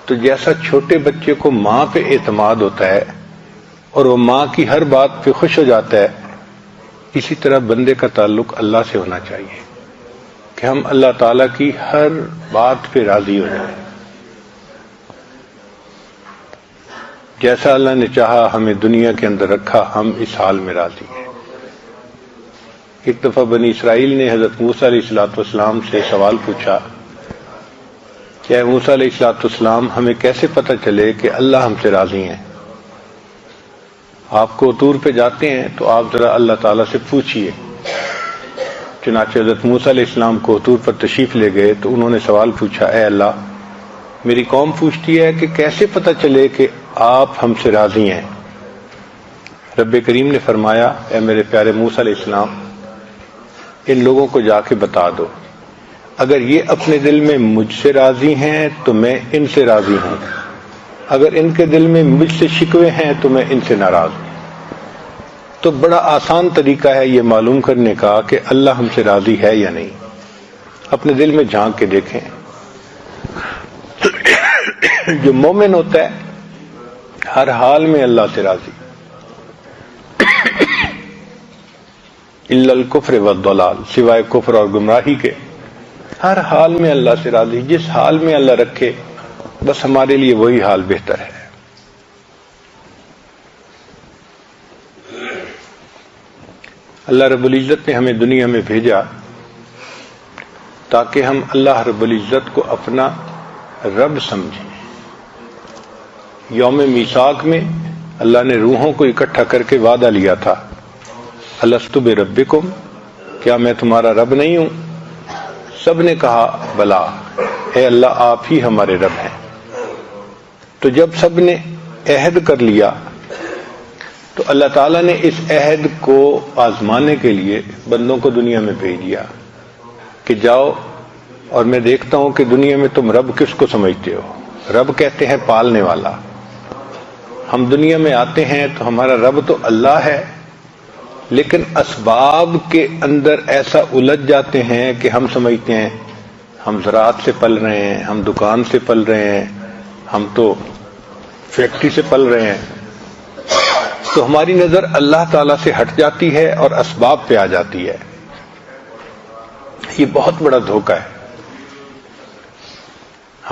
تو جیسا چھوٹے بچے کو ماں پہ اعتماد ہوتا ہے اور وہ ماں کی ہر بات پہ خوش ہو جاتا ہے، اسی طرح بندے کا تعلق اللہ سے ہونا چاہیے کہ ہم اللہ تعالیٰ کی ہر بات پہ راضی ہو جائیں۔ جیسا اللہ نے چاہا ہمیں دنیا کے اندر رکھا، ہم اس حال میں راضی ہیں۔ ایک دفعہ بنی اسرائیل نے حضرت موسیٰ علیہ السلام سے سوال پوچھا کہ اے موسیٰ علیہ السلام، ہمیں کیسے پتہ چلے کہ اللہ ہم سے راضی ہیں؟ آپ کو طور پہ جاتے ہیں تو آپ ذرا اللہ تعالیٰ سے پوچھئے۔ چنانچہ حضرت موسیٰ علیہ السلام کو طور پر تشریف لے گئے تو انہوں نے سوال پوچھا، اے اللہ، میری قوم پوچھتی ہے کہ کیسے پتہ چلے کہ آپ ہم سے راضی ہیں؟ رب کریم نے فرمایا، اے میرے پیارے موسیٰ علیہ السلام، ان لوگوں کو جا کے بتا دو، اگر یہ اپنے دل میں مجھ سے راضی ہیں تو میں ان سے راضی ہوں، اگر ان کے دل میں مجھ سے شکوے ہیں تو میں ان سے ناراض ہوں۔ تو بڑا آسان طریقہ ہے یہ معلوم کرنے کا کہ اللہ ہم سے راضی ہے یا نہیں۔ اپنے دل میں جھانک کے دیکھیں۔ جو مومن ہوتا ہے ہر حال میں اللہ سے راضی، الا الکفر والضلال، سوائے کفر اور گمراہی کے، ہر حال میں اللہ سے راضی۔ جس حال میں اللہ رکھے بس ہمارے لیے وہی حال بہتر ہے۔ اللہ رب العزت نے ہمیں دنیا میں بھیجا تاکہ ہم اللہ رب العزت کو اپنا رب سمجھیں۔ یوم میثاق میں اللہ نے روحوں کو اکٹھا کر کے وعدہ لیا تھا، الست بربکم، کیا میں تمہارا رب نہیں ہوں؟ سب نے کہا بلا، اے اللہ آپ ہی ہمارے رب ہیں۔ تو جب سب نے عہد کر لیا تو اللہ تعالیٰ نے اس عہد کو آزمانے کے لیے بندوں کو دنیا میں بھیج دیا کہ جاؤ اور میں دیکھتا ہوں کہ دنیا میں تم رب کس کو سمجھتے ہو۔ رب کہتے ہیں پالنے والا۔ ہم دنیا میں آتے ہیں تو ہمارا رب تو اللہ ہے، لیکن اسباب کے اندر ایسا الجھ جاتے ہیں کہ ہم سمجھتے ہیں ہم زراعت سے پل رہے ہیں، ہم دکان سے پل رہے ہیں، ہم تو فیکٹری سے پل رہے ہیں۔ تو ہماری نظر اللہ تعالیٰ سے ہٹ جاتی ہے اور اسباب پہ آ جاتی ہے۔ یہ بہت بڑا دھوکہ ہے۔